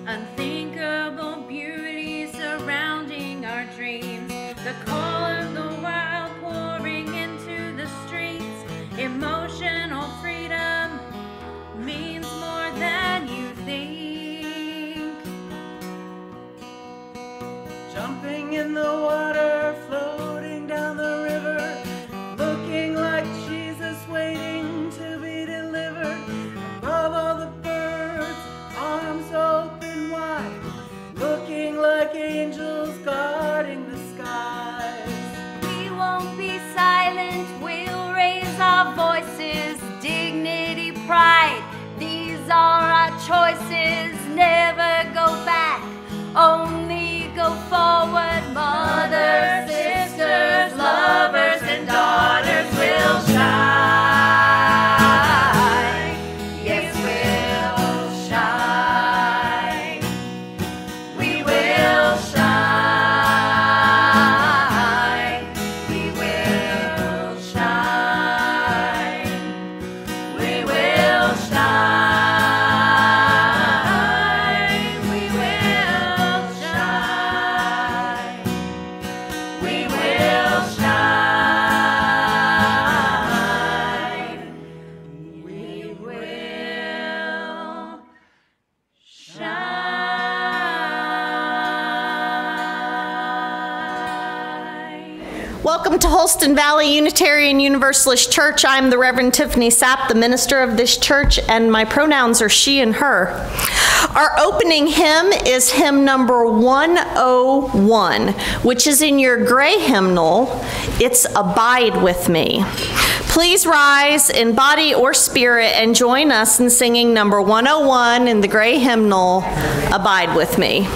Unthinkable beauty surrounding our dreams. The call of the wild pouring into the streets. Emotional freedom means more than you think. Jumping in the water, floating down the river, looking like Jesus waiting to be delivered. Above all the birds, arms open wide, looking like angels guarding the skies. We won't be silent, we'll raise our voices. Dignity, pride, these are our choices. Never go back, only go forward. Mothers, sisters, lovers, and daughters will shine. Yes, we'll shine. We will shine. We will shine. We will shine. We will shine. We will shine. We will shine. Welcome to Holston Valley Unitarian Universalist Church. I'm the Reverend Tiffany Sapp, the minister of this church, and my pronouns are she and her. Our opening hymn is hymn number 101, which is in your gray hymnal. It's Abide With Me. Please rise in body or spirit and join us in singing number 101 in the gray hymnal, Abide With Me.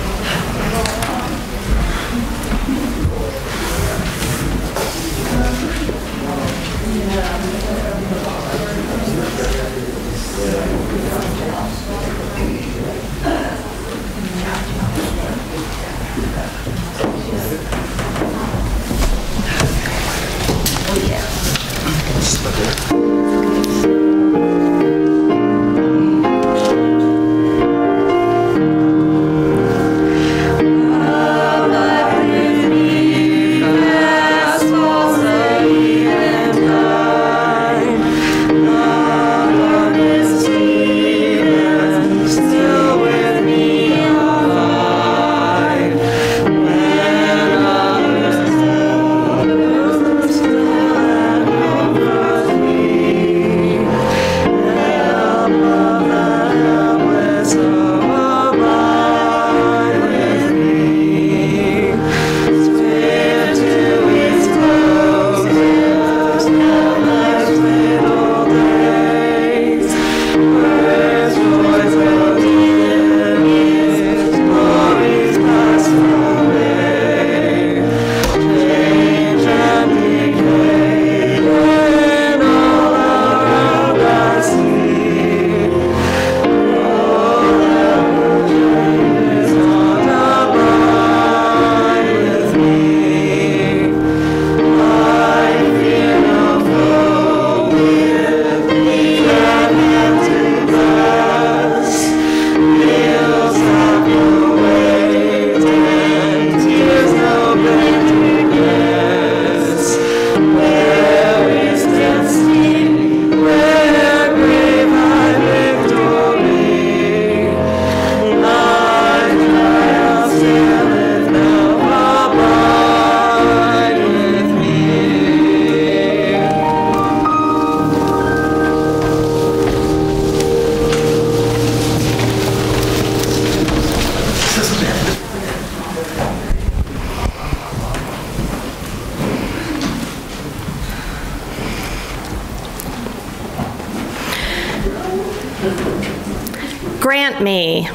Grant me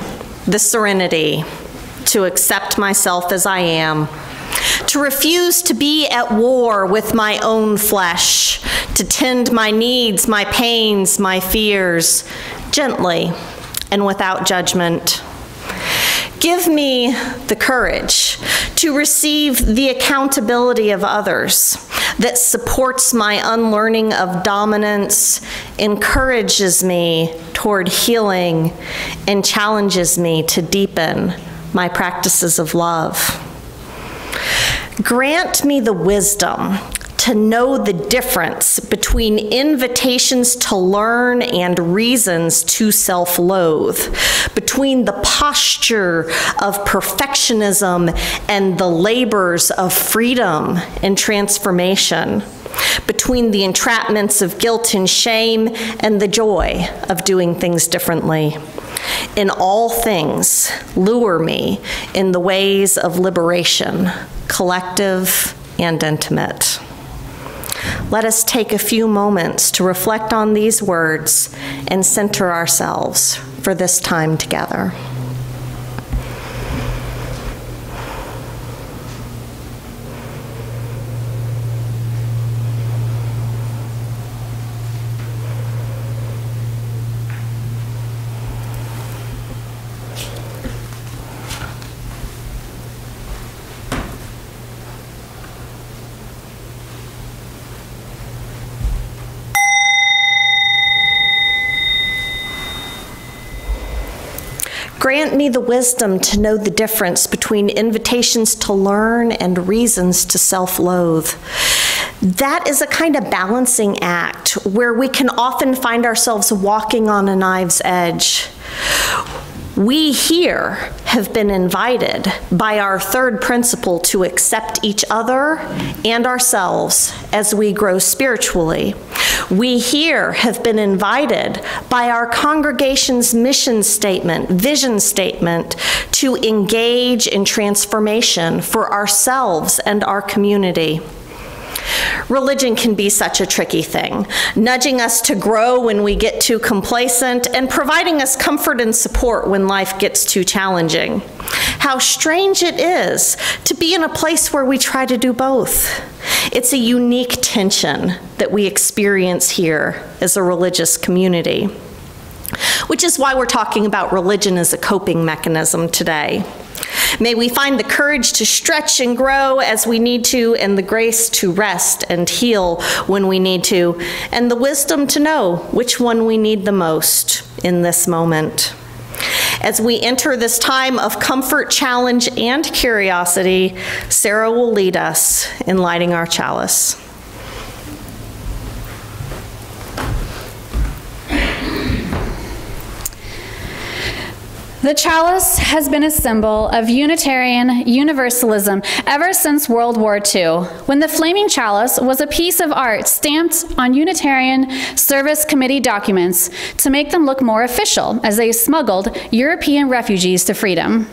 the serenity to accept myself as I am, to refuse to be at war with my own flesh, to tend my needs, my pains, my fears, gently and without judgment. Give me the courage to receive the accountability of others that supports my unlearning of dominance, encourages me toward healing, and challenges me to deepen my practices of love. Grant me the wisdom to know the difference between invitations to learn and reasons to self-loathe, between the posture of perfectionism and the labors of freedom and transformation, between the entrapments of guilt and shame and the joy of doing things differently. In all things, lure me in the ways of liberation, collective and intimate. Let us take a few moments to reflect on these words and center ourselves for this time together. Grant me the wisdom to know the difference between invitations to learn and reasons to self-loathe. That is a kind of balancing act where we can often find ourselves walking on a knife's edge. We here have been invited by our third principle to accept each other and ourselves as we grow spiritually. We here have been invited by our congregation's mission statement, vision statement, to engage in transformation for ourselves and our community. Religion can be such a tricky thing, nudging us to grow when we get too complacent and providing us comfort and support when life gets too challenging. How strange it is to be in a place where we try to do both. It's a unique tension that we experience here as a religious community, which is why we're talking about religion as a coping mechanism today. May we find the courage to stretch and grow as we need to, and the grace to rest and heal when we need to, and the wisdom to know which one we need the most in this moment. As we enter this time of comfort, challenge, and curiosity, Sarah will lead us in lighting our chalice. The chalice has been a symbol of Unitarian Universalism ever since World War II, when the flaming chalice was a piece of art stamped on Unitarian Service Committee documents to make them look more official as they smuggled European refugees to freedom.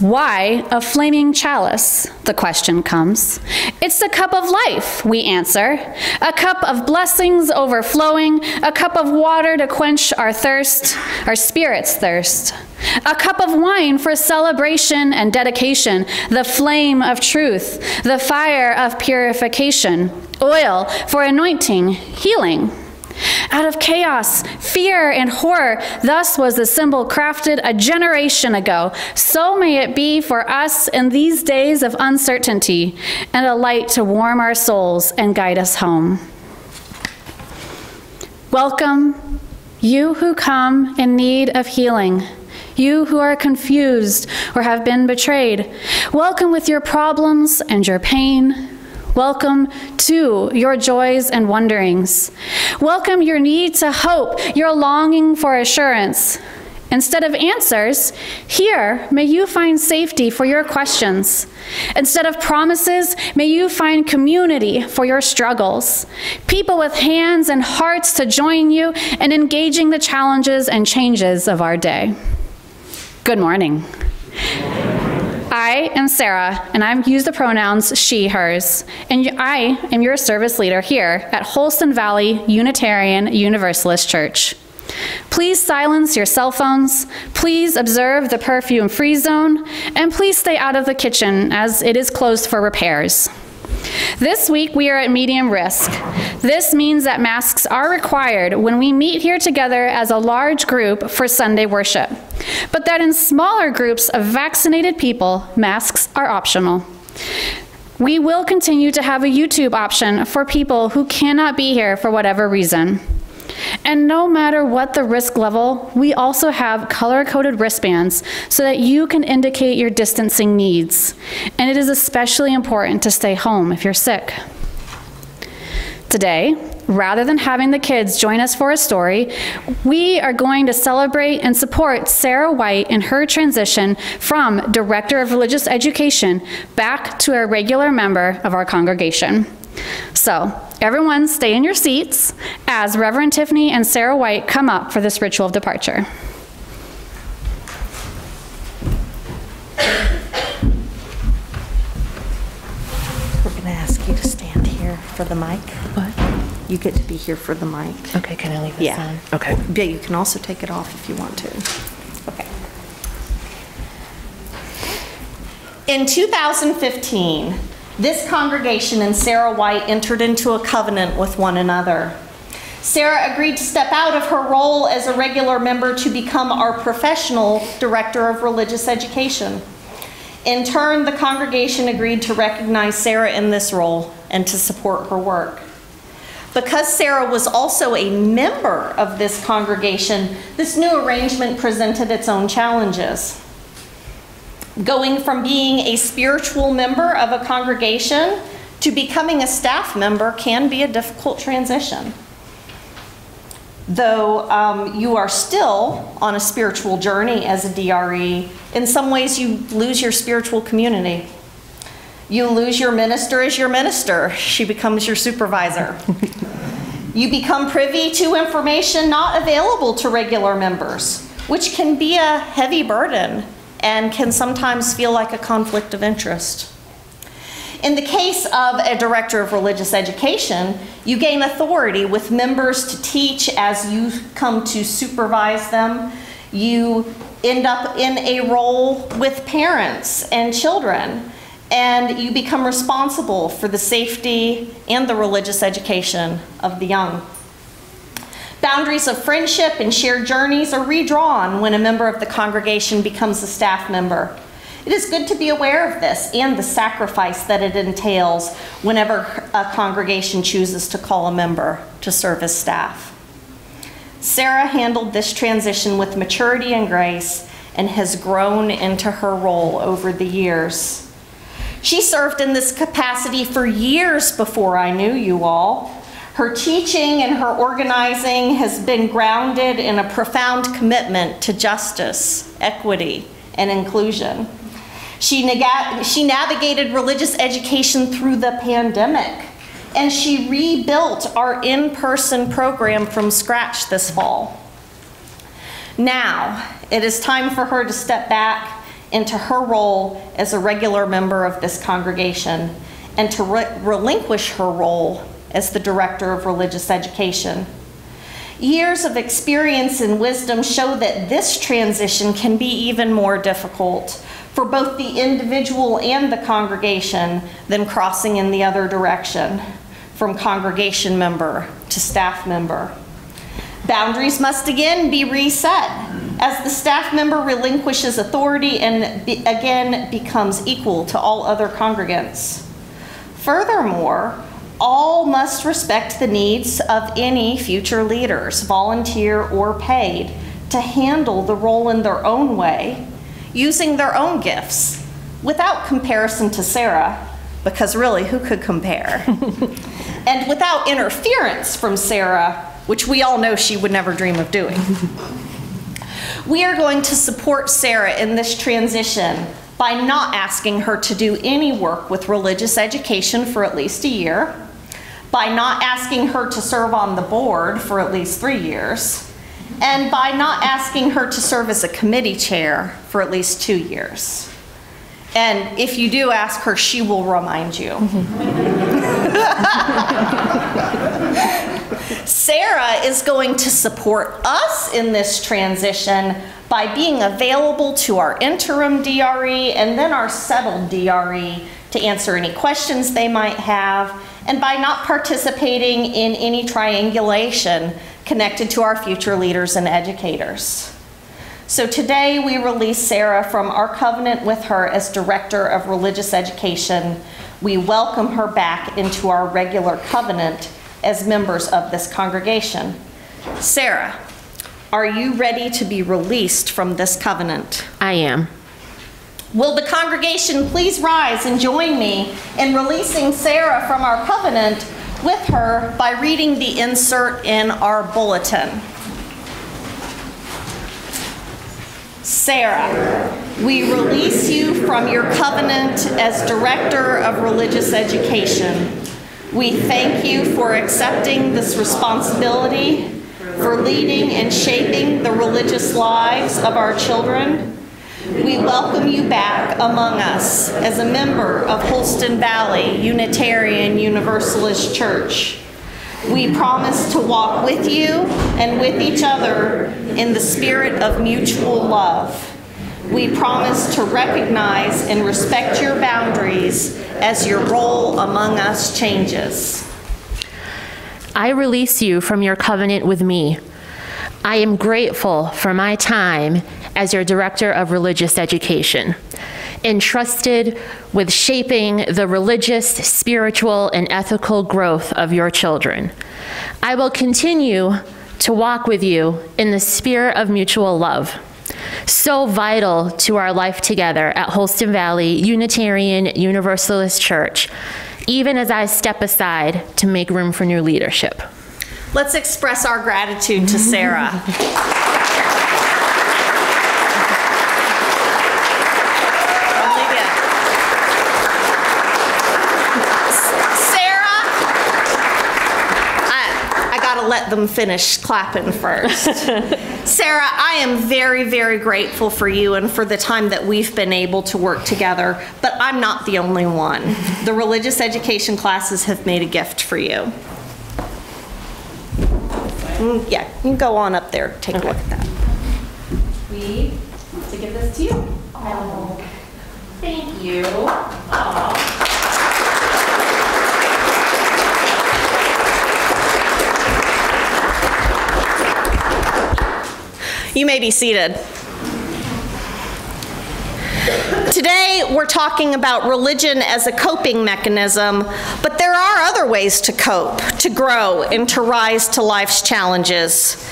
Why a flaming chalice? The question comes. It's the cup of life, we answer. A cup of blessings overflowing, a cup of water to quench our thirst, our spirit's thirst. A cup of wine for celebration and dedication, the flame of truth, the fire of purification, oil for anointing, healing. Out of chaos, fear, and horror, thus was the symbol crafted a generation ago. So may it be for us in these days of uncertainty, and a light to warm our souls and guide us home. Welcome, you who come in need of healing. You who are confused or have been betrayed. Welcome with your problems and your pain. Welcome to your joys and wonderings. Welcome your need to hope, your longing for assurance. Instead of answers, here may you find safety for your questions. Instead of promises, may you find community for your struggles. People with hands and hearts to join you in engaging the challenges and changes of our day. Good morning. I am Sarah, and I've used the pronouns she, hers, and I am your service leader here at Holston Valley Unitarian Universalist Church. Please silence your cell phones, please observe the perfume-free zone, and please stay out of the kitchen as it is closed for repairs. This week we are at medium risk. This means that masks are required when we meet here together as a large group for Sunday worship, but that in smaller groups of vaccinated people, masks are optional. We will continue to have a YouTube option for people who cannot be here for whatever reason. And no matter what the risk level, we also have color-coded wristbands so that you can indicate your distancing needs. And it is especially important to stay home if you're sick. Today, rather than having the kids join us for a story, we are going to celebrate and support Sarah White in her transition from Director of Religious Education back to a regular member of our congregation. So, everyone stay in your seats as Reverend Tiffany and Sarah White come up for this ritual of departure. We're going to ask you to stand here for the mic. What? You get to be here for the mic. Okay, can I leave this on? Okay. Yeah, you can also take it off if you want to. Okay. In 2015, this congregation and Sarah White entered into a covenant with one another. Sarah agreed to step out of her role as a regular member to become our professional Director of Religious Education. In turn, the congregation agreed to recognize Sarah in this role and to support her work. Because Sarah was also a member of this congregation, this new arrangement presented its own challenges. Going from being a spiritual member of a congregation to becoming a staff member can be a difficult transition. Though you are still on a spiritual journey as a DRE, in some ways you lose your spiritual community. You lose your minister as your minister. She becomes your supervisor. You become privy to information not available to regular members, which can be a heavy burden and can sometimes feel like a conflict of interest. In the case of a Director of Religious Education, you gain authority with members to teach as you come to supervise them. You end up in a role with parents and children, and you become responsible for the safety and the religious education of the young. Boundaries of friendship and shared journeys are redrawn when a member of the congregation becomes a staff member. It is good to be aware of this and the sacrifice that it entails whenever a congregation chooses to call a member to serve as staff. Sarah handled this transition with maturity and grace and has grown into her role over the years. She served in this capacity for years before I knew you all. Her teaching and her organizing has been grounded in a profound commitment to justice, equity, and inclusion. She navigated religious education through the pandemic, and she rebuilt our in-person program from scratch this fall. Now, it is time for her to step back into her role as a regular member of this congregation and to relinquish her role as the Director of Religious Education. Years of experience and wisdom show that this transition can be even more difficult for both the individual and the congregation than crossing in the other direction, from congregation member to staff member. Boundaries must again be reset as the staff member relinquishes authority and again becomes equal to all other congregants. Furthermore, all must respect the needs of any future leaders, volunteer or paid, to handle the role in their own way, using their own gifts, without comparison to Sarah, because really, who could compare? And without interference from Sarah, which we all know she would never dream of doing. We are going to support Sarah in this transition by not asking her to do any work with religious education for at least a year, by not asking her to serve on the board for at least 3 years, and by not asking her to serve as a committee chair for at least 2 years. And if you do ask her, she will remind you. Sarah is going to support us in this transition by being available to our interim DRE and then our settled DRE to answer any questions they might have, and by not participating in any triangulation connected to our future leaders and educators. So today we release Sarah from our covenant with her as Director of Religious Education. We welcome her back into our regular covenant as members of this congregation. Sarah, are you ready to be released from this covenant? I am. Will the congregation please rise and join me in releasing Sarah from our covenant with her by reading the insert in our bulletin. Sarah, we release you from your covenant as Director of Religious Education. We thank you for accepting this responsibility, for leading and shaping the religious lives of our children. We welcome you back among us as a member of Holston Valley Unitarian Universalist Church. We promise to walk with you and with each other in the spirit of mutual love. We promise to recognize and respect your boundaries as your role among us changes. I release you from your covenant with me. I am grateful for my time as your Director of Religious Education, entrusted with shaping the religious, spiritual, and ethical growth of your children. I will continue to walk with you in the spirit of mutual love, so vital to our life together at Holston Valley Unitarian Universalist Church, even as I step aside to make room for new leadership. Let's express our gratitude to Sarah. Let them finish clapping first. Sarah, I am very, very grateful for you and for the time that we've been able to work together, but I'm not the only one. The religious education classes have made a gift for you. Yeah, you can go on up there, take a look at that. We want to give this to you. Oh, thank you. Aww. You may be seated. Today, we're talking about religion as a coping mechanism, but there are other ways to cope, to grow, and to rise to life's challenges.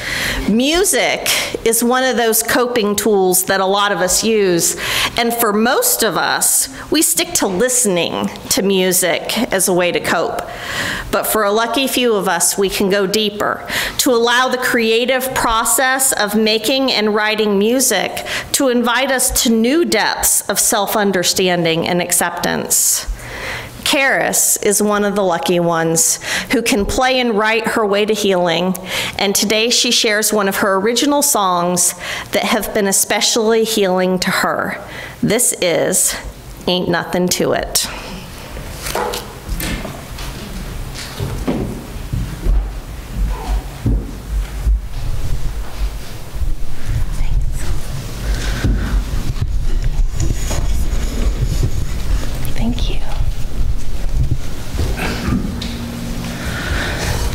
Music is one of those coping tools that a lot of us use, and for most of us, we stick to listening to music as a way to cope. But for a lucky few of us, we can go deeper, to allow the creative process of making and writing music to invite us to new depths of self-understanding and acceptance. Karis is one of the lucky ones who can play and write her way to healing, and today she shares one of her original songs that have been especially healing to her. This is Ain't Nothing to It. Thank you.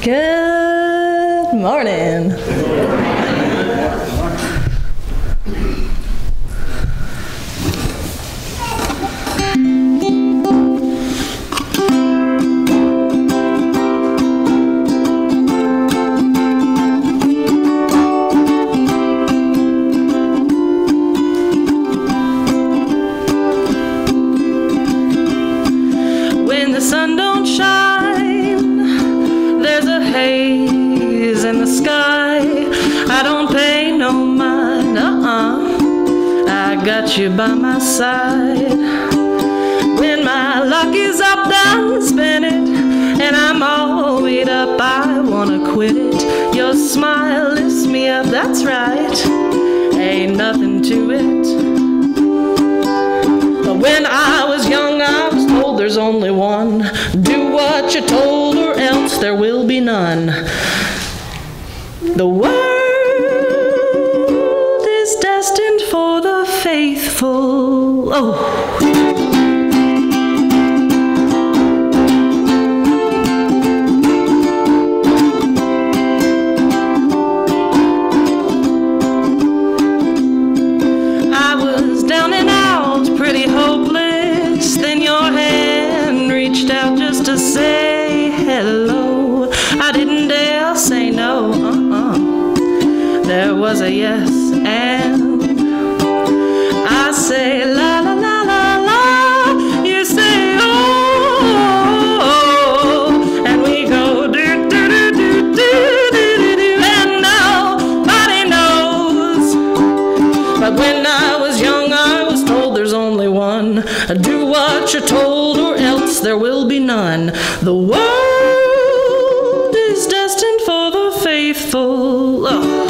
Good morning. When the sun don't shine, there's a haze in the sky. I don't pay no mind, I got you by my side. When my luck is up, done spin it, and I'm all weighed up, I wanna quit it. Your smile lifts me up, that's right, ain't nothing to it. But But when I was young, I was told there's only one. Do what you're told or else there will be none. The world is destined for the faithful. Oh. To say hello, I didn't dare say no. There was a yes, and I say la la la la la. You say oh, and we go do do do do do do do, and nobody knows. But when I was young, I was told there's only one. Do what you're told, or else there will be none. The world is destined for the faithful. Oh.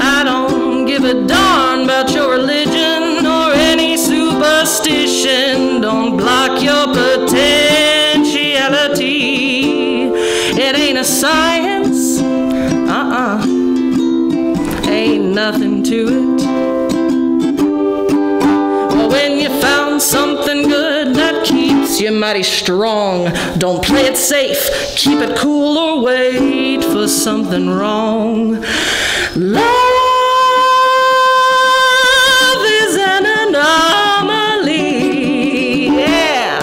I don't give a darn about your religion or any superstition. Don't block your potentiality. It ain't a science, ain't nothing to it. Well, when you found something good that keeps you mighty strong, don't play it safe, keep it cool, or wait for something wrong. Love is an anomaly, yeah.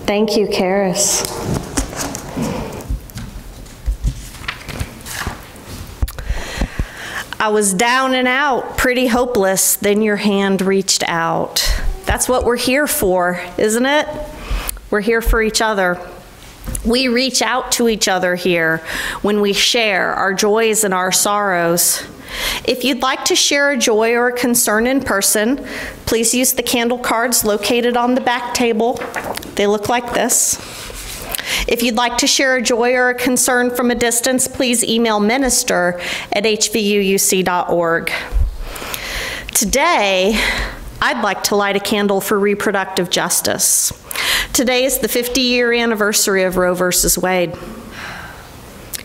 Thank you, Karis. I was down and out, pretty hopeless, then your hand reached out. That's what we're here for, isn't it? We're here for each other. We reach out to each other here when we share our joys and our sorrows. If you'd like to share a joy or a concern in person, please use the candle cards located on the back table. They look like this. If you'd like to share a joy or a concern from a distance, please email minister@hvuuc.org. Today, I'd like to light a candle for reproductive justice. Today is the 50-year anniversary of Roe versus Wade.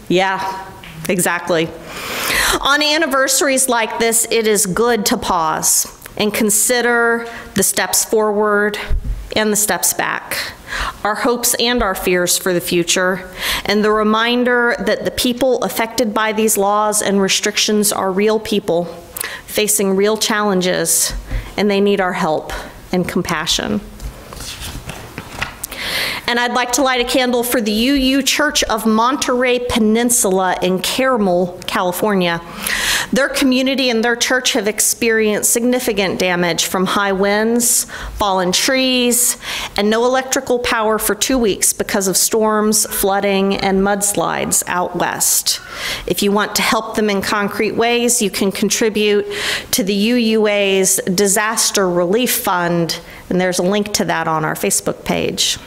Yeah, exactly. On anniversaries like this, it is good to pause and consider the steps forward and the steps back, our hopes and our fears for the future, and the reminder that the people affected by these laws and restrictions are real people facing real challenges, and they need our help and compassion. And I'd like to light a candle for the UU Church of Monterey Peninsula in Carmel, California. Their community and their church have experienced significant damage from high winds, fallen trees, and no electrical power for 2 weeks because of storms, flooding, and mudslides out west. If you want to help them in concrete ways, you can contribute to the UUA's Disaster Relief Fund, and there's a link to that on our Facebook page.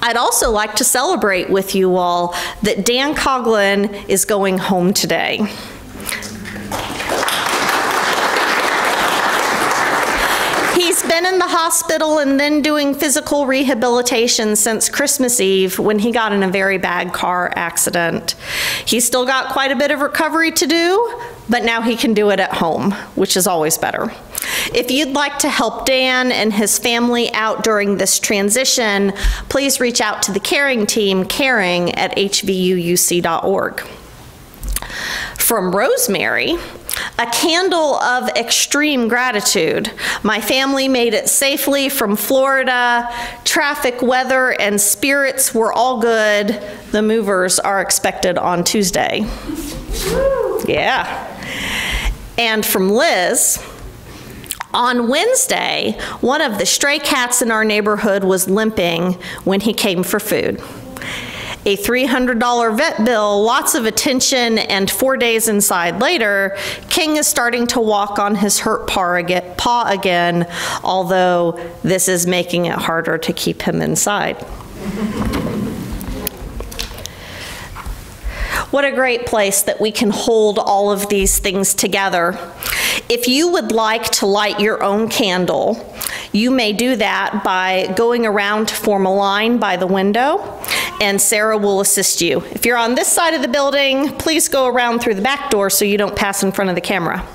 I'd also like to celebrate with you all that Dan Coughlin is going home today. He's been in the hospital and then doing physical rehabilitation since Christmas Eve when he got in a very bad car accident. He's still got quite a bit of recovery to do, but now he can do it at home, which is always better. If you'd like to help Dan and his family out during this transition, please reach out to the caring team, caring@hvuuc.org. From Rosemary, a candle of extreme gratitude. My family made it safely from Florida. Traffic, weather, and spirits were all good. The movers are expected on Tuesday. Yeah. And from Liz, on Wednesday, one of the stray cats in our neighborhood was limping when he came for food. A $300 vet bill, lots of attention, and 4 days inside later, King is starting to walk on his hurt paw again, although this is making it harder to keep him inside. What a great place that we can hold all of these things together. If you would like to light your own candle, you may do that by going around to form a line by the window, and Sarah will assist you. If you're on this side of the building, please go around through the back door so you don't pass in front of the camera.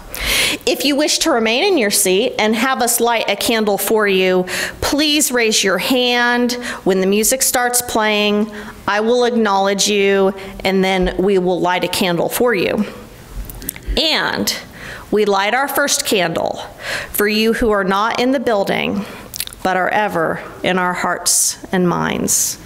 If you wish to remain in your seat and have us light a candle for you, please raise your hand. When the music starts playing, I will acknowledge you, and then we will light a candle for you. And we light our first candle for you who are not in the building, but are ever in our hearts and minds.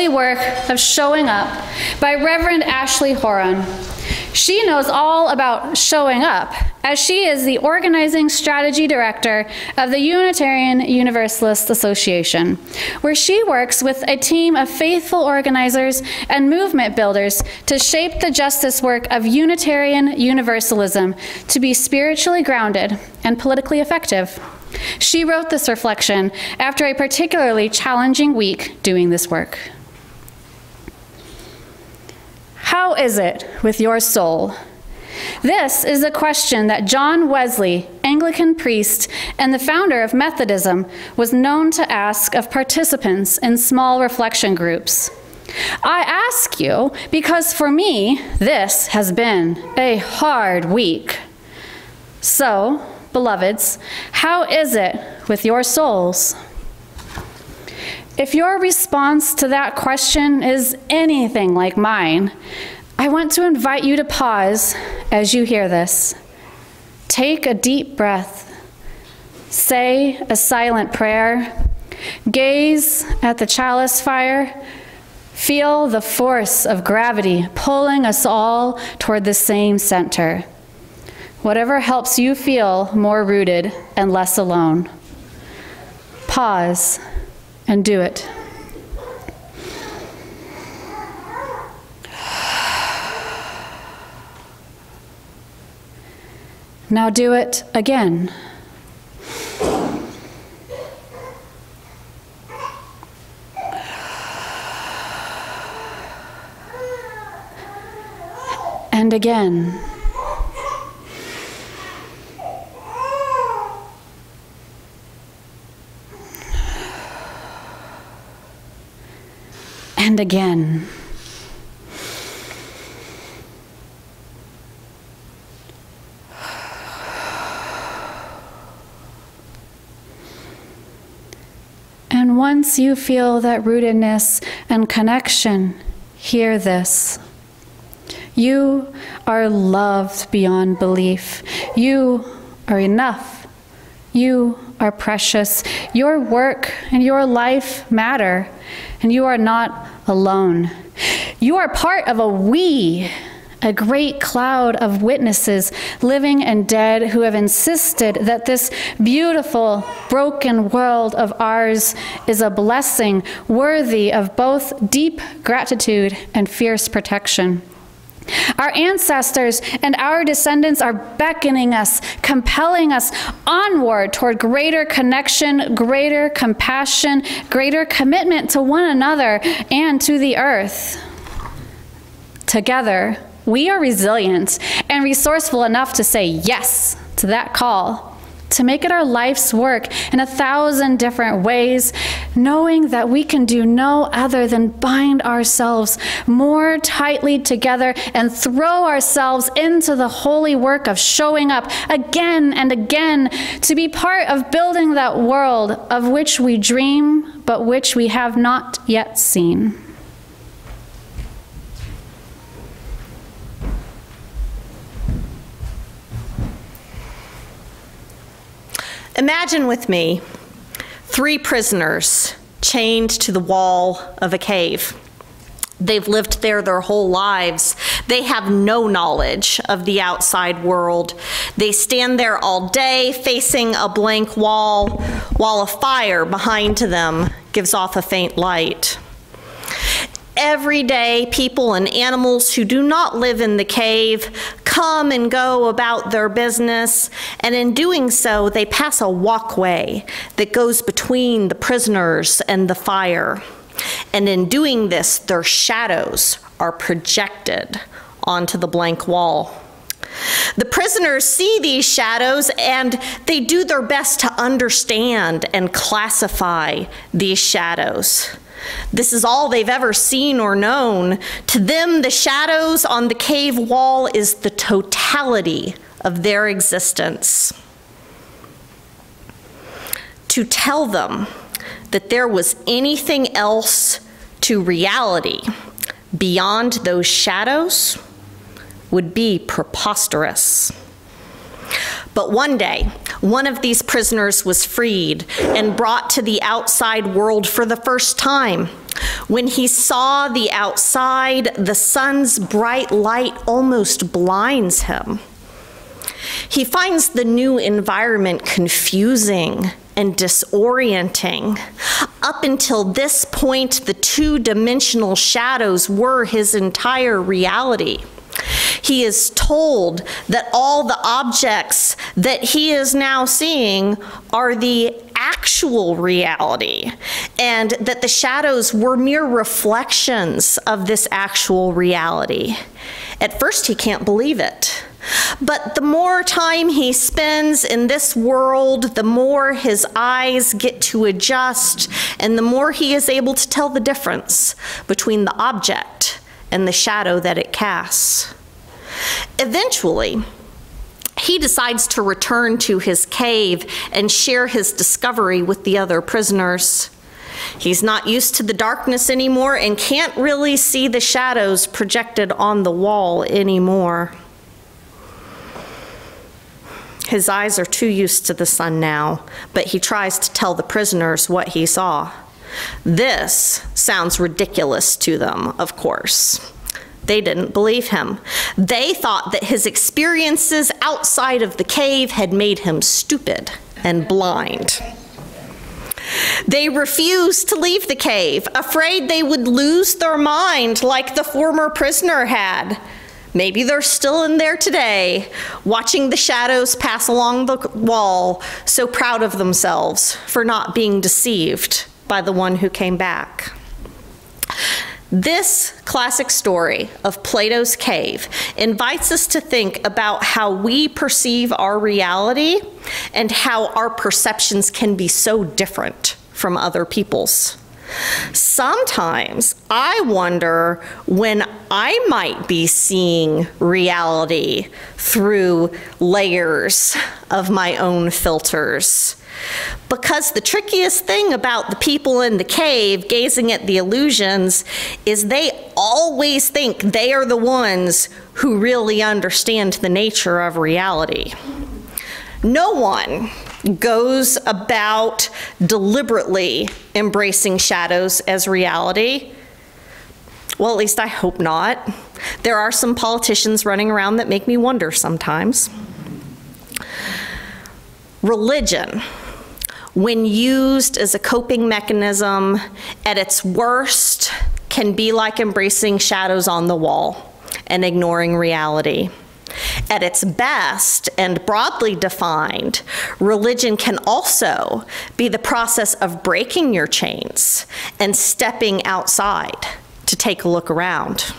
holy work of showing up by Reverend Ashley Horan. She knows all about showing up, as she is the organizing strategy director of the Unitarian Universalist Association, where she works with a team of faithful organizers and movement builders to shape the justice work of Unitarian Universalism to be spiritually grounded and politically effective. She wrote this reflection after a particularly challenging week doing this work. How is it with your soul? This is a question that John Wesley, Anglican priest and the founder of Methodism, was known to ask of participants in small reflection groups. I ask you because for me, this has been a hard week. So, beloveds, how is it with your souls? If your response to that question is anything like mine, I want to invite you to pause as you hear this. Take a deep breath. Say a silent prayer. Gaze at the chalice fire. Feel the force of gravity pulling us all toward the same center. Whatever helps you feel more rooted and less alone. Pause and do it. Now do it again. And again. And again. And once you feel that rootedness and connection, hear this. You are loved beyond belief. You are enough. You are precious. Your work and your life matter, and you are not alone. You are part of a we, a great cloud of witnesses, living and dead, who have insisted that this beautiful, broken world of ours is a blessing worthy of both deep gratitude and fierce protection. Our ancestors and our descendants are beckoning us, compelling us onward toward greater connection, greater compassion, greater commitment to one another and to the earth. Together, we are resilient and resourceful enough to say yes to that call, to make it our life's work in 1,000 different ways, knowing that we can do no other than bind ourselves more tightly together and throw ourselves into the holy work of showing up again and again to be part of building that world of which we dream, but which we have not yet seen. Imagine with me 3 prisoners chained to the wall of a cave. They've lived there their whole lives. They have no knowledge of the outside world. They stand there all day facing a blank wall while a fire behind them gives off a faint light. Every day, people and animals who do not live in the cave come and go about their business, and in doing so, they pass a walkway that goes between the prisoners and the fire. And in doing this, their shadows are projected onto the blank wall. The prisoners see these shadows and they do their best to understand and classify these shadows. This is all they've ever seen or known. To them, the shadows on the cave wall is the totality of their existence. To tell them that there was anything else to reality beyond those shadows would be preposterous. But one day, one of these prisoners was freed and brought to the outside world for the first time. When he saw the outside, the sun's bright light almost blinds him. He finds the new environment confusing and disorienting. Up until this point, the two-dimensional shadows were his entire reality. He is told that all the objects that he is now seeing are the actual reality, and that the shadows were mere reflections of this actual reality. At first, he can't believe it. But the more time he spends in this world, the more his eyes get to adjust, and the more he is able to tell the difference between the object and the shadow that it casts. Eventually, he decides to return to his cave and share his discovery with the other prisoners. He's not used to the darkness anymore and can't really see the shadows projected on the wall anymore. His eyes are too used to the sun now, but he tries to tell the prisoners what he saw. This sounds ridiculous to them, of course. They didn't believe him. They thought that his experiences outside of the cave had made him stupid and blind. They refused to leave the cave, afraid they would lose their mind like the former prisoner had. Maybe they're still in there today, watching the shadows pass along the wall, so proud of themselves for not being deceived by the one who came back. This classic story of Plato's cave invites us to think about how we perceive our reality and how our perceptions can be so different from other people's. Sometimes I wonder when I might be seeing reality through layers of my own filters. Because the trickiest thing about the people in the cave gazing at the illusions is they always think they are the ones who really understand the nature of reality. No one goes about deliberately embracing shadows as reality. Well, at least I hope not. There are some politicians running around that make me wonder sometimes. Religion, when used as a coping mechanism, at its worst, can be like embracing shadows on the wall and ignoring reality. At its best, and broadly defined, religion can also be the process of breaking your chains and stepping outside to take a look around.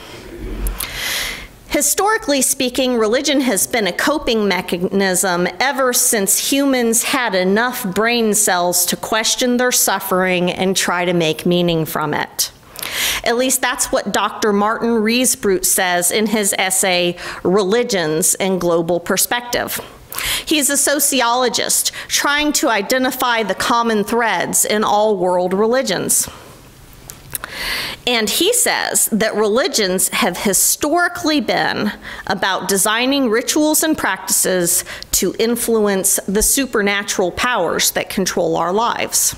Historically speaking, religion has been a coping mechanism ever since humans had enough brain cells to question their suffering and try to make meaning from it. At least that's what Dr. Martin Riesbrut says in his essay, Religions and Global Perspective. He's a sociologist trying to identify the common threads in all world religions. And he says that religions have historically been about designing rituals and practices to influence the supernatural powers that control our lives.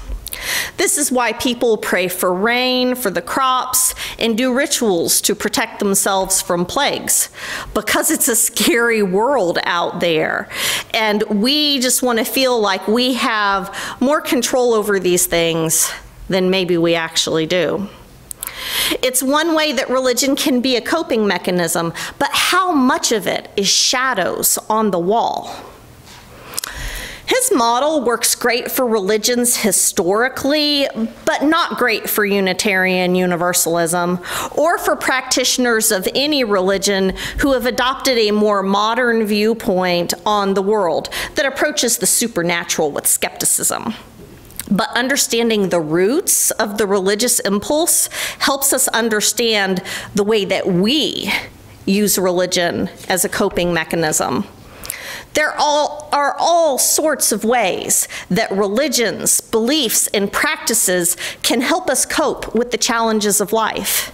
This is why people pray for rain, for the crops, and do rituals to protect themselves from plagues, because it's a scary world out there. And we just want to feel like we have more control over these things than maybe we actually do. It's one way that religion can be a coping mechanism, but how much of it is shadows on the wall? His model works great for religions historically, but not great for Unitarian Universalism, or for practitioners of any religion who have adopted a more modern viewpoint on the world that approaches the supernatural with skepticism. But understanding the roots of the religious impulse helps us understand the way that we use religion as a coping mechanism. There are all sorts of ways that religions, beliefs, and practices can help us cope with the challenges of life.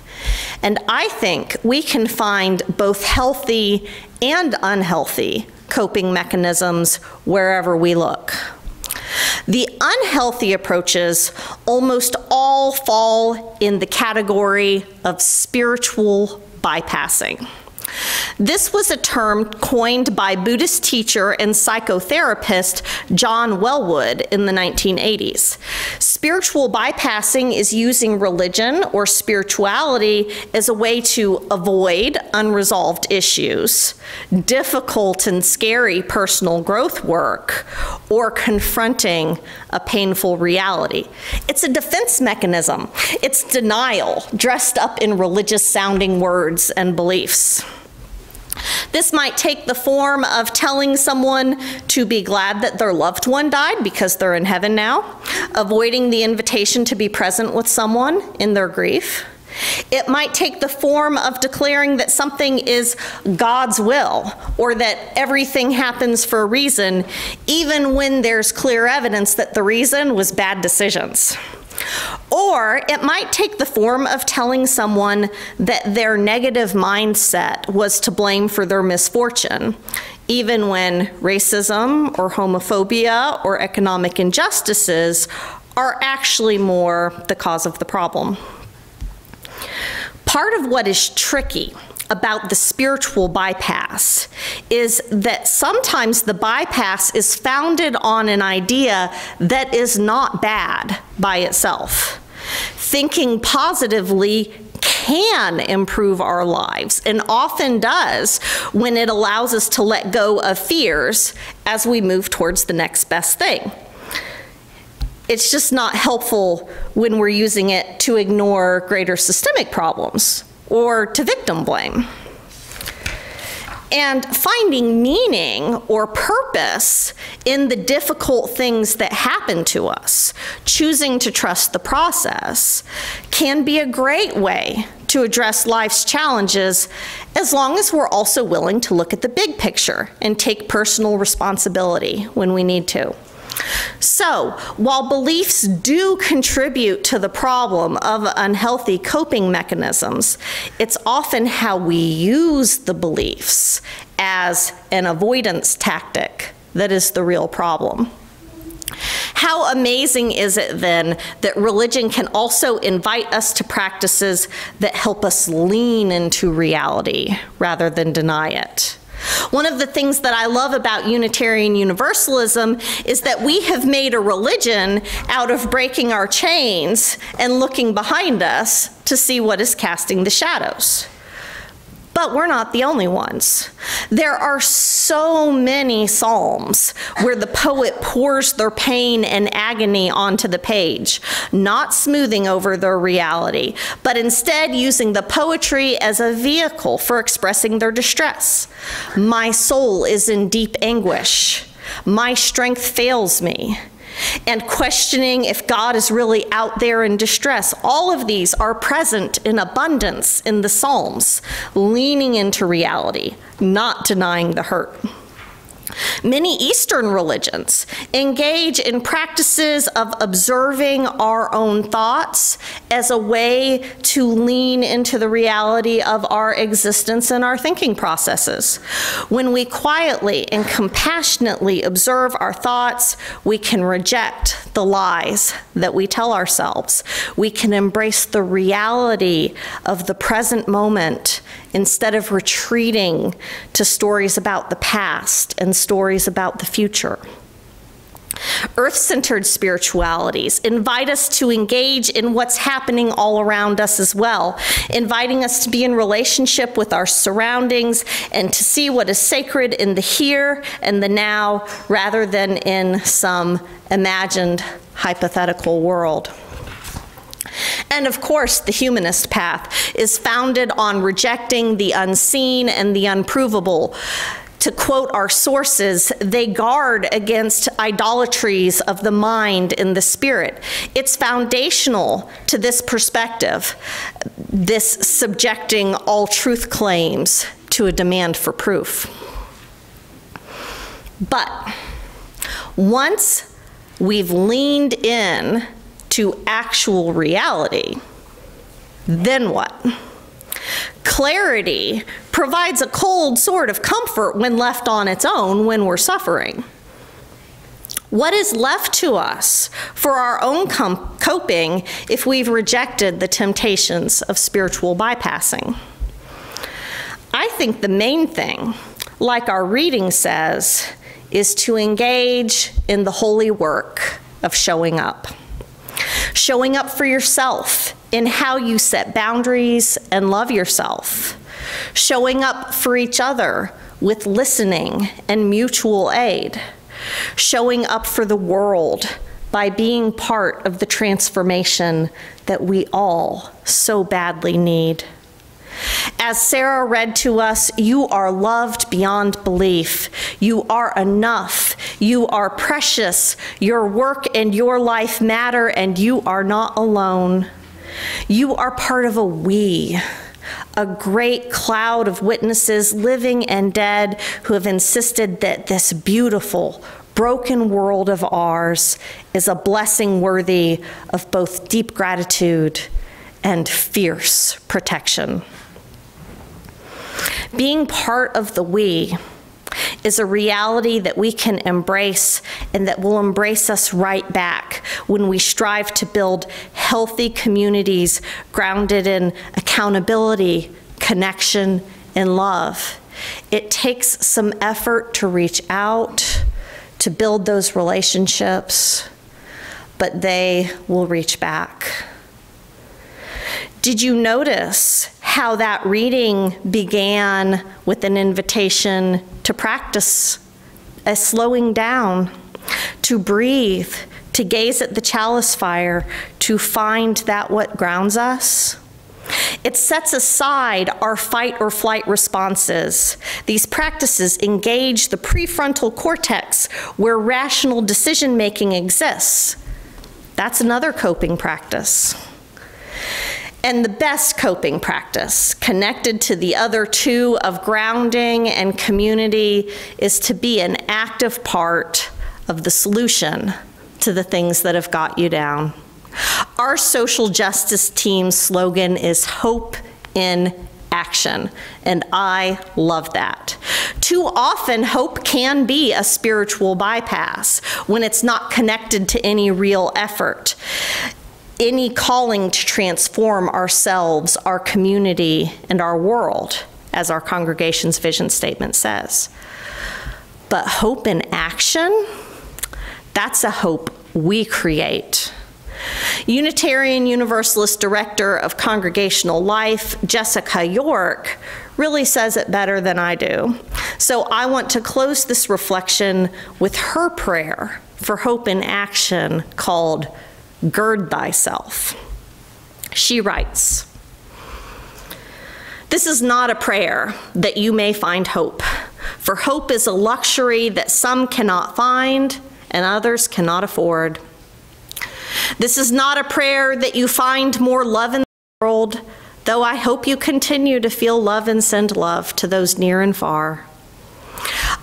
And I think we can find both healthy and unhealthy coping mechanisms wherever we look. The unhealthy approaches almost all fall in the category of spiritual bypassing. This was a term coined by Buddhist teacher and psychotherapist John Welwood in the 1980s. Spiritual bypassing is using religion or spirituality as a way to avoid unresolved issues, difficult and scary personal growth work, or confronting a painful reality. It's a defense mechanism. It's denial dressed up in religious-sounding words and beliefs. This might take the form of telling someone to be glad that their loved one died because they're in heaven now, avoiding the invitation to be present with someone in their grief. It might take the form of declaring that something is God's will, or that everything happens for a reason, even when there's clear evidence that the reason was bad decisions. Or it might take the form of telling someone that their negative mindset was to blame for their misfortune, even when racism or homophobia or economic injustices are actually more the cause of the problem. Part of what is tricky about the spiritual bypass is that sometimes the bypass is founded on an idea that is not bad by itself. Thinking positively can improve our lives, and often does when it allows us to let go of fears as we move towards the next best thing. It's just not helpful when we're using it to ignore greater systemic problems or to victim blame. And finding meaning or purpose in the difficult things that happen to us, choosing to trust the process, can be a great way to address life's challenges, as long as we're also willing to look at the big picture and take personal responsibility when we need to. So, while beliefs do contribute to the problem of unhealthy coping mechanisms, it's often how we use the beliefs as an avoidance tactic that is the real problem. How amazing is it then that religion can also invite us to practices that help us lean into reality rather than deny it? One of the things that I love about Unitarian Universalism is that we have made a religion out of breaking our chains and looking behind us to see what is casting the shadows. But we're not the only ones. There are so many psalms where the poet pours their pain and agony onto the page, not smoothing over their reality, but instead using the poetry as a vehicle for expressing their distress. My soul is in deep anguish. My strength fails me. And questioning if God is really out there in distress. All of these are present in abundance in the Psalms, leaning into reality, not denying the hurt. Many Eastern religions engage in practices of observing our own thoughts as a way to lean into the reality of our existence and our thinking processes. When we quietly and compassionately observe our thoughts, we can reject the lies that we tell ourselves. We can embrace the reality of the present moment instead of retreating to stories about the past and stories about the future. Earth-centered spiritualities invite us to engage in what's happening all around us as well, inviting us to be in relationship with our surroundings and to see what is sacred in the here and the now rather than in some imagined hypothetical world. And of course, the humanist path is founded on rejecting the unseen and the unprovable. To quote our sources, they guard against idolatries of the mind and the spirit. It's foundational to this perspective, this subjecting all truth claims to a demand for proof. But once we've leaned in to actual reality, then what? Clarity provides a cold sort of comfort when left on its own when we're suffering. What is left to us for our own coping if we've rejected the temptations of spiritual bypassing? I think the main thing, like our reading says, is to engage in the holy work of showing up. Showing up for yourself in how you set boundaries and love yourself. Showing up for each other with listening and mutual aid. Showing up for the world by being part of the transformation that we all so badly need. As Sarah read to us, you are loved beyond belief. You are enough. You are precious. Your work and your life matter, and you are not alone. You are part of a we, a great cloud of witnesses, living and dead, who have insisted that this beautiful, broken world of ours is a blessing worthy of both deep gratitude and fierce protection. Being part of the we is a reality that we can embrace and that will embrace us right back when we strive to build healthy communities grounded in accountability, connection, and love. It takes some effort to reach out, to build those relationships, but they will reach back. Did you notice how that reading began with an invitation to practice a slowing down, to breathe, to gaze at the chalice fire, to find that what grounds us? It sets aside our fight or flight responses. These practices engage the prefrontal cortex where rational decision-making exists. That's another coping practice. And the best coping practice, connected to the other two of grounding and community, is to be an active part of the solution to the things that have got you down. Our social justice team's slogan is hope in action, and I love that. Too often, hope can be a spiritual bypass when it's not connected to any real effort, any calling to transform ourselves, our community, and our world, as our congregation's vision statement says. But hope in action, that's a hope we create. Unitarian Universalist Director of Congregational Life, Jessica York, really says it better than I do. So I want to close this reflection with her prayer for hope in action called Gird Thyself. She writes, "This is not a prayer that you may find hope, for hope is a luxury that some cannot find and others cannot afford. This is not a prayer that you find more love in the world, though I hope you continue to feel love and send love to those near and far.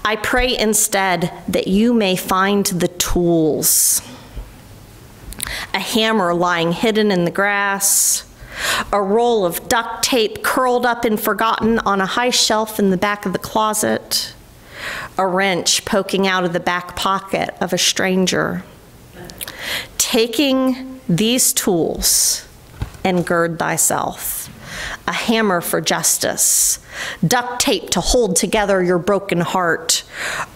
I pray instead that you may find the tools. A hammer lying hidden in the grass, a roll of duct tape curled up and forgotten on a high shelf in the back of the closet, a wrench poking out of the back pocket of a stranger. Taking these tools and gird thyself. A hammer for justice, duct tape to hold together your broken heart,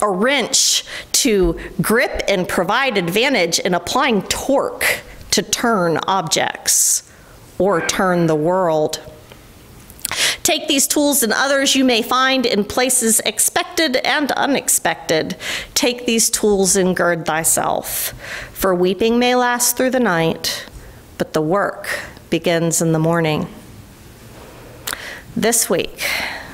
a wrench to grip and provide advantage in applying torque to turn objects or turn the world. Take these tools and others you may find in places expected and unexpected. Take these tools and gird thyself, for weeping may last through the night, but the work begins in the morning." This week,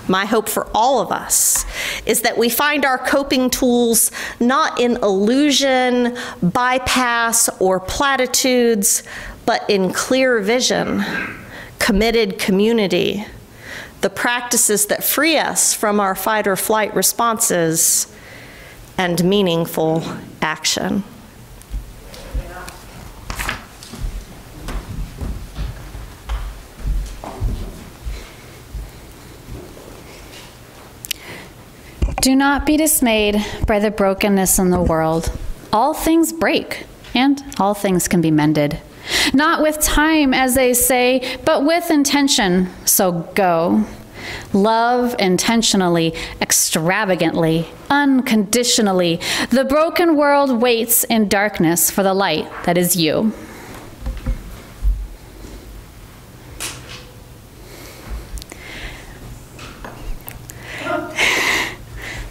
my hope for all of us is that we find our coping tools not in illusion, bypass, or platitudes, but in clear vision, committed community, the practices that free us from our fight or flight responses, and meaningful action. Do not be dismayed by the brokenness in the world. all things break, and all things can be mended. Not with time, as they say, but with intention, so go. Love intentionally, extravagantly, unconditionally. The broken world waits in darkness for the light that is you.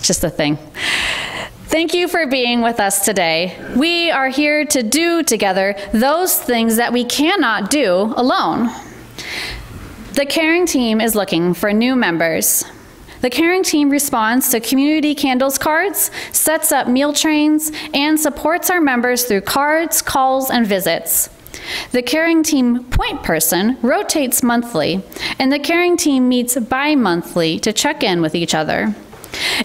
Just a thing. Thank you for being with us today. We are here to do together those things that we cannot do alone. The caring team is looking for new members. The caring team responds to community candles cards, sets up meal trains, and supports our members through cards, calls, and visits. The caring team point person rotates monthly, and the caring team meets bi-monthly to check in with each other.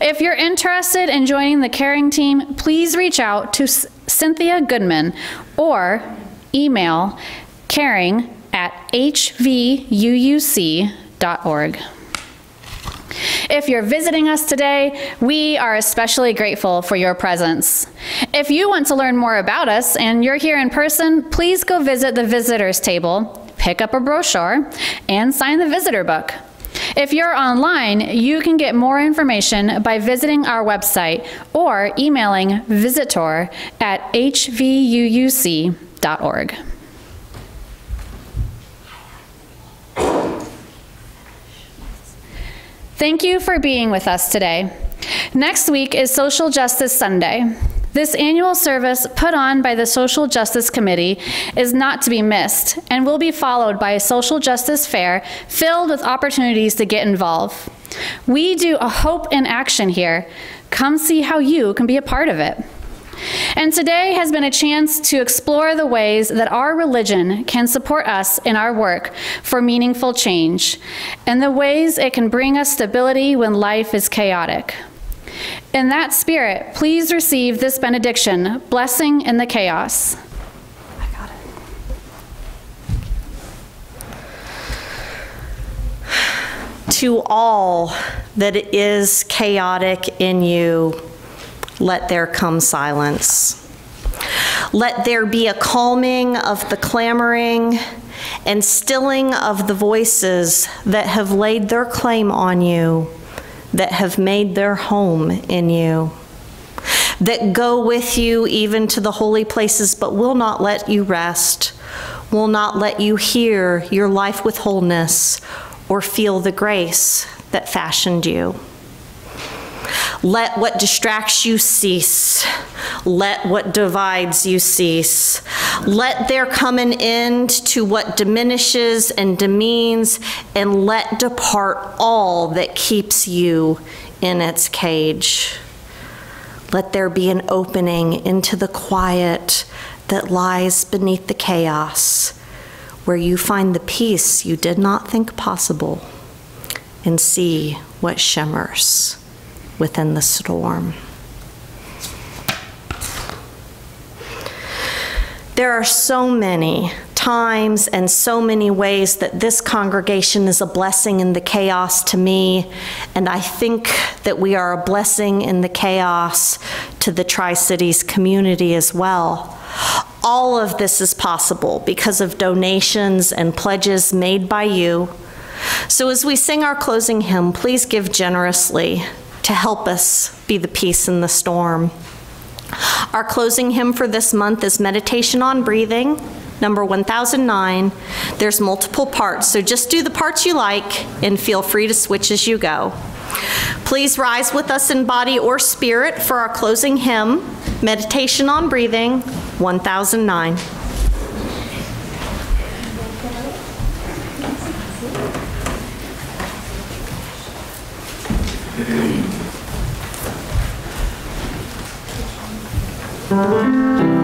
If you're interested in joining the caring team, please reach out to Cynthia Goodman or email caring@hvuuc.org. If you're visiting us today, we are especially grateful for your presence. If you want to learn more about us and you're here in person, please go visit the visitors table, pick up a brochure, and sign the visitor book. If you're online, you can get more information by visiting our website or emailing visitor@hvuuc.org. Thank you for being with us today. Next week is Social Justice Sunday. This annual service put on by the Social Justice Committee is not to be missed and will be followed by a social justice fair filled with opportunities to get involved. We do a hope in action here. Come see how you can be a part of it. And today has been a chance to explore the ways that our religion can support us in our work for meaningful change, and the ways it can bring us stability when life is chaotic. In that spirit, please receive this benediction, blessing in the chaos. I got it. To all that is chaotic in you, let there come silence. Let there be a calming of the clamoring and stilling of the voices that have laid their claim on you, that have made their home in you, that go with you even to the holy places, but will not let you rest, will not let you hear your life with wholeness or feel the grace that fashioned you. Let what distracts you cease. Let what divides you cease. Let there come an end to what diminishes and demeans, and let depart all that keeps you in its cage. Let there be an opening into the quiet that lies beneath the chaos, where you find the peace you did not think possible, and see what shimmers within the storm. There are so many times and so many ways that this congregation is a blessing in the chaos to me, and I think that we are a blessing in the chaos to the Tri-Cities community as well. All of this is possible because of donations and pledges made by you. So as we sing our closing hymn, please give generously to help us be the peace in the storm. Our closing hymn for this month is Meditation on Breathing, number 1009. There's multiple parts, so just do the parts you like and feel free to switch as you go. Please rise with us in body or spirit for our closing hymn, Meditation on Breathing, 1009. Thank you.